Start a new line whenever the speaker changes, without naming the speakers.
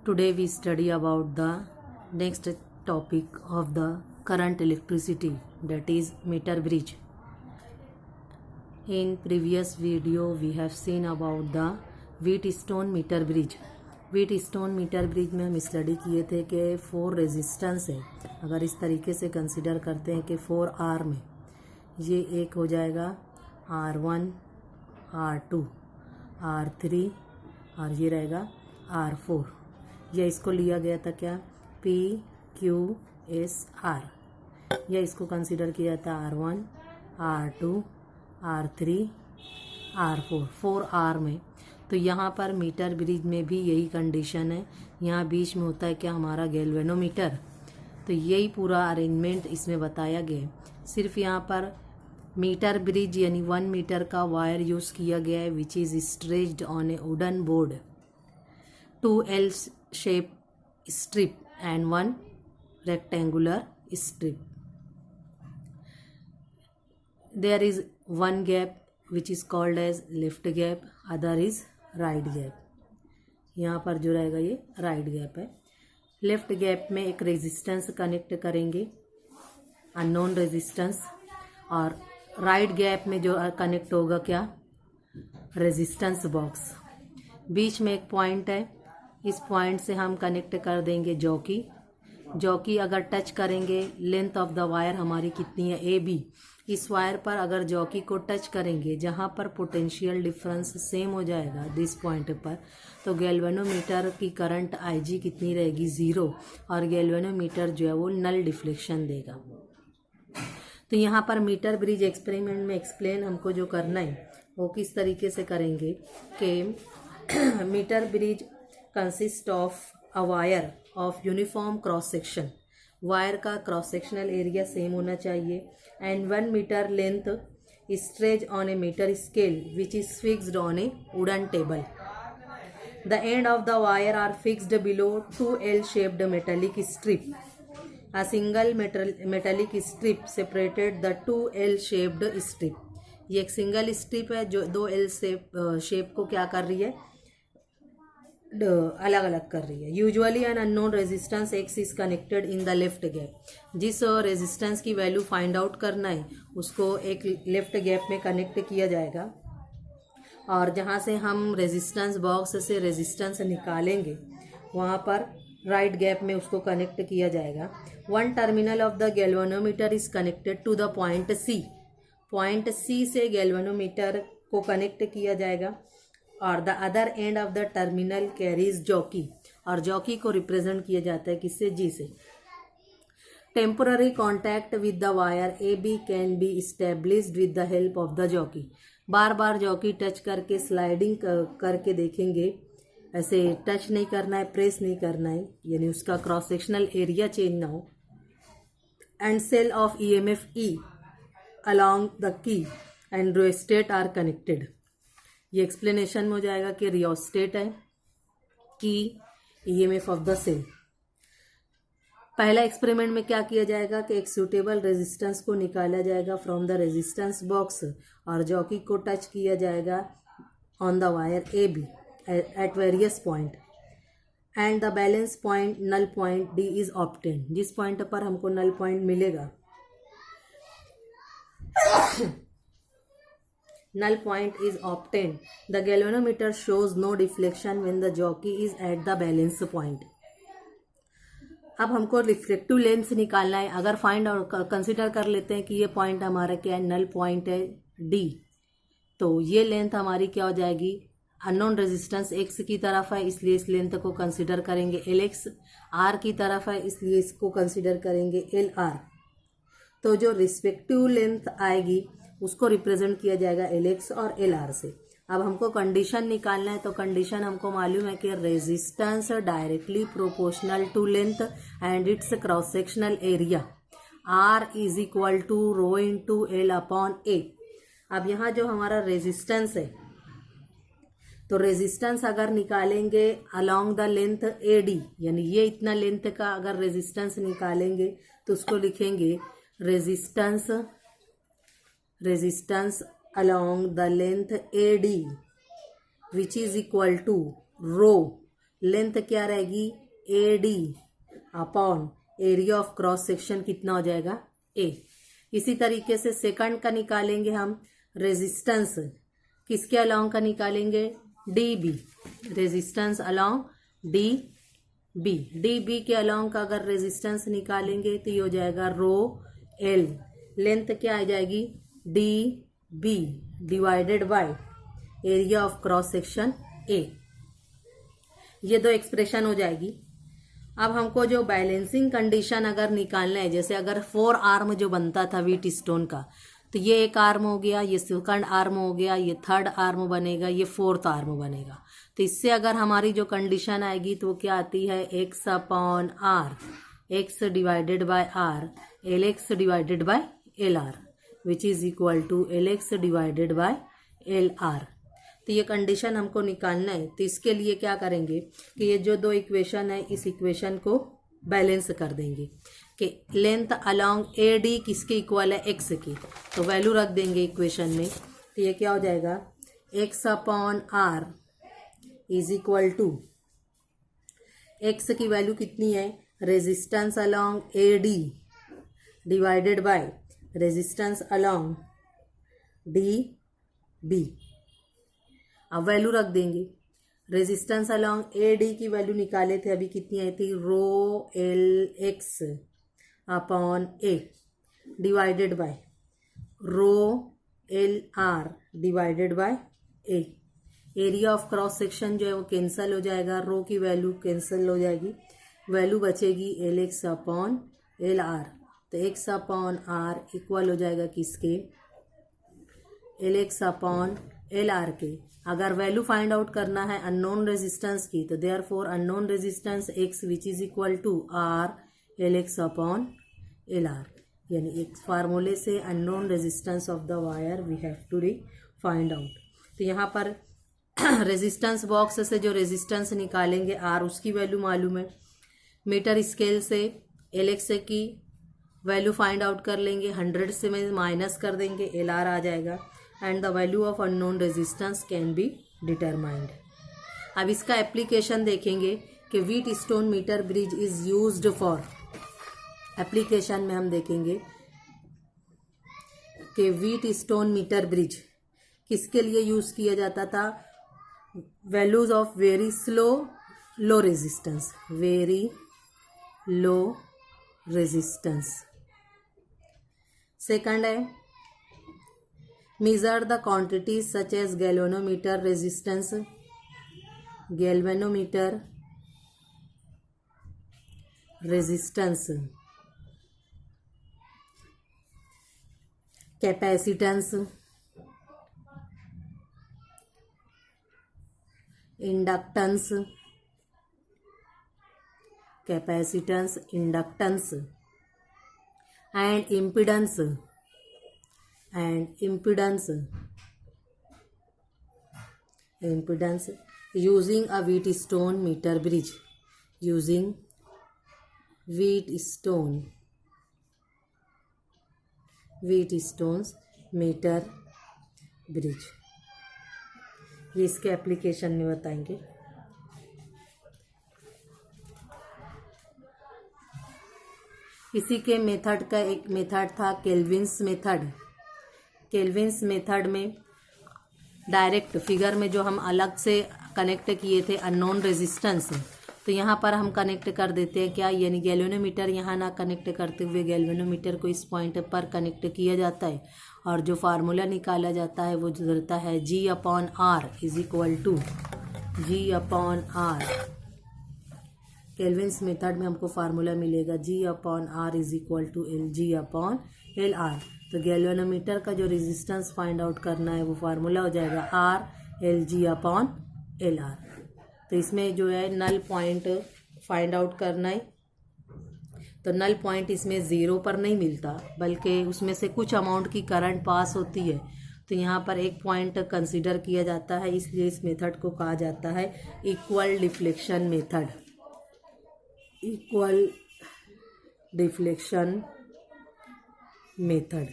Today we study about the next topic of the current electricity, that is meter bridge. In previous video we have seen about the Wheatstone meter bridge. Wheatstone meter bridge में हम study किए थे कि 4 resistance है. अगर इस तरीके से कंसिडर करते हैं कि 4R में ये एक हो जाएगा R1, R2, R3 और ये रहेगा R4. या इसको लिया गया था क्या PQSR, या इसको कंसिडर किया था R1, R2, R3, R4, 4R में. तो यहाँ पर मीटर ब्रिज में भी यही कंडीशन है. यहाँ बीच में होता है क्या हमारा गैल्वेनोमीटर. तो यही पूरा अरेंजमेंट इसमें बताया गया है. सिर्फ यहाँ पर मीटर ब्रिज यानी 1 मीटर का वायर यूज़ किया गया है which is stretched on a wooden board, 2L shape strip and 1 rectangular strip. There is one gap which is called as left gap, other is right gap. यहाँ पर जो रहेगा ये राइट गैप है. Left gap में एक resistance connect करेंगे, unknown resistance, और राइट गैप में जो कनेक्ट होगा क्या रेजिस्टेंस बॉक्स. बीच में एक पॉइंट है, इस पॉइंट से हम कनेक्ट कर देंगे जॉकी. जॉकी अगर टच करेंगे, लेंथ ऑफ द वायर हमारी कितनी है AB. इस वायर पर अगर जॉकी को टच करेंगे जहां पर पोटेंशियल डिफरेंस सेम हो जाएगा दिस पॉइंट पर, तो गैल्वेनोमीटर की करंट IG कितनी रहेगी 0, और गैल्वेनोमीटर जो है वो नल डिफ्लेक्शन देगा. तो यहाँ पर मीटर ब्रिज एक्सपेरिमेंट में एक्सप्लेन हमको जो करना है वो किस तरीके से करेंगे कि metre bridge consist of a wire of uniform cross section. Wire का क्रॉस सेक्शनल एरिया सेम होना चाहिए, and 1 metre length stretch on a metre scale which is fixed on a wooden table. The end of the wire are fixed below 2L shaped metallic strip. A single metallic strip separated the 2L shaped strip. ये एक single strip है जो 2L shape को क्या कर रही है, अलग अलग कर रही है. Usually an unknown resistance X is connected in the left gap. जिस रेजिस्टेंस की वैल्यू फाइंड आउट करना है उसको एक लेफ्ट गैप में कनेक्ट किया जाएगा, और जहां से हम रेजिस्टेंस बॉक्स से रेजिस्टेंस निकालेंगे वहां पर राइट गैप में उसको कनेक्ट किया जाएगा. 1 terminal of the galvanometer is connected to the point C. Point C से गैल्वेनोमीटर को कनेक्ट किया जाएगा, और the other end of the terminal carries jockey, और जॉकी को रिप्रेजेंट किया जाता है किससे G से. Temporary contact with the wire AB can be established with the help of the jockey. बार बार जॉकी टच करके स्लाइडिंग करके देखेंगे, ऐसे टच नहीं करना है, प्रेस नहीं करना है, यानी उसका क्रॉस सेक्शनल एरिया चेंज ना हो. And cell of EMF E along the key and rheostat are connected. ये एक्सप्लेनेशन में हो जाएगा कि रियोस्टेट है, की EMF ऑफ द सेल. पहला एक्सपेरिमेंट में क्या किया जाएगा कि एक सूटेबल रेजिस्टेंस को निकाला जाएगा फ्रॉम द रेजिस्टेंस बॉक्स, और जॉकी को टच किया जाएगा on the wire AB at various point, and the balance point null point D is obtained. जिस पॉइंट पर हमको नल पॉइंट मिलेगा, null point is obtained. The galvanometer shows no deflection when the jockey is at the balance point. अब हमको reflective length निकालना है. अगर find और कंसिडर कर लेते हैं कि ये पॉइंट हमारा क्या है, नल पॉइंट है D, तो ये लेंथ हमारी क्या हो जाएगी, अननोन रेजिस्टेंस X की तरफ है इसलिए इस लेंथ को कंसिडर करेंगे LX. R की तरफ है इसलिए इसको कंसिडर करेंगे LR. तो जो रिस्पेक्टिव लेंथ आएगी उसको रिप्रेजेंट किया जाएगा LX और LR से. अब हमको कंडीशन निकालना है, तो कंडीशन हमको मालूम है कि resistance directly proportional to length and its cross sectional area R is equal to rho into L upon A. अब यहाँ जो हमारा रेजिस्टेंस है, तो रेजिस्टेंस अगर निकालेंगे अलोंग द लेंथ AD, यानी ये इतना लेंथ का अगर रेजिस्टेंस निकालेंगे तो उसको लिखेंगे resistance along the length AD which is equal to rho length क्या रहेगी AD upon area of cross section कितना हो जाएगा A। इसी तरीके से सेकंड का निकालेंगे हम रेजिस्टेंस, किसके अलोंग का निकालेंगे DB, रेजिस्टेंस अलोंग DB के अलोंग का अगर रेजिस्टेंस निकालेंगे तो ये हो जाएगा रो L। लेंथ क्या आ जाएगी DB divided by area of cross section A। ये दो एक्सप्रेशन हो जाएगी। अब हमको जो बैलेंसिंग कंडीशन अगर निकालना है, जैसे अगर 4 आर्म जो बनता था व्हीट स्टोन का, तो ये एक आर्म हो गया, ये सेकंड आर्म हो गया, ये थर्ड आर्म बनेगा, ये फोर्थ आर्म बनेगा। तो इससे अगर हमारी जो कंडीशन आएगी तो वो क्या आती है x upon R, x divided by R, LX divided by LR which is equal to LX divided by LR। तो ये कंडीशन हमको निकालना है। तो इसके लिए क्या करेंगे कि ये जो दो इक्वेशन है इस इक्वेशन को बैलेंस कर देंगे कि लेंथ अलोंग AD किसके इक्वल है x की, तो वैल्यू रख देंगे इक्वेशन में। तो ये क्या हो जाएगा x upon R is equal to x की वैल्यू कितनी है resistance along AD divided by resistance along DB। अब वैल्यू रख देंगे, रेजिस्टेंस अलोंग AD की वैल्यू निकाले थे अभी, कितनी आई थी rho LX upon A divided by rho LR divided by A। Area of cross section जो है वो कैंसिल हो जाएगा, रो की वैल्यू कैंसिल हो जाएगी, वैल्यू बचेगी LX अपॉन LR। तो x अपॉन R इक्वल हो जाएगा किसके LX अपॉन LR के। अगर वैल्यू फाइंड आउट करना है अननोन रेजिस्टेंस की, तो therefore unknown resistance x which is equal to R LX upon LR, यानी एक फार्मूले से unknown resistance of the wire we have to find out. तो यहाँ पर रेजिस्टेंस बॉक्स से जो रेजिस्टेंस निकालेंगे R उसकी वैल्यू मालूम है, मीटर स्केल से LX की वैल्यू फाइंड आउट कर लेंगे, 100 से में माइनस कर देंगे, LR आ जाएगा and the value of unknown resistance can be determined. अब इसका एप्लीकेशन देखेंगे कि Wheatstone metre bridge is used for, application में हम देखेंगे कि व्हीट स्टोन मीटर ब्रिज किसके लिए यूज किया जाता था, values of very low resistance, very low resistance. Second है measure the quantities such as galvanometer resistance, galvanometer resistance, capacitance, inductance, capacitance, inductance and impedance, using a wheat stone meter bridge, using wheat stones meter bridge। ये इसके application में बताएंगे। इसी के method का एक method था केल्विन्स मेथड। केल्विन्स मेथड में डायरेक्ट फिगर में जो हम अलग से कनेक्ट किए थे अननोन रेजिस्टेंस, तो यहाँ पर हम कनेक्ट कर देते हैं क्या, यानी गैल्वेनोमीटर यहाँ ना कनेक्ट करते हुए गैल्वेनोमीटर को इस पॉइंट पर कनेक्ट किया जाता है और जो फार्मूला निकाला जाता है वो रहता है G upon R is equal to G upon R. Kelvin's method में हमको फार्मूला मिलेगा G upon R is equal to LG upon LR। तो गैल्वेनोमीटर का जो रेजिस्टेंस फाइंड आउट करना है वो फार्मूला हो जाएगा R LG अपॉन LR। तो इसमें जो है नल पॉइंट फाइंड आउट करना है, तो नल पॉइंट इसमें 0 पर नहीं मिलता बल्कि उसमें से कुछ अमाउंट की करंट पास होती है, तो यहाँ पर एक पॉइंट कंसीडर किया जाता है, इसलिए इस मेथड को कहा जाता है equal deflection method. Equal deflection method.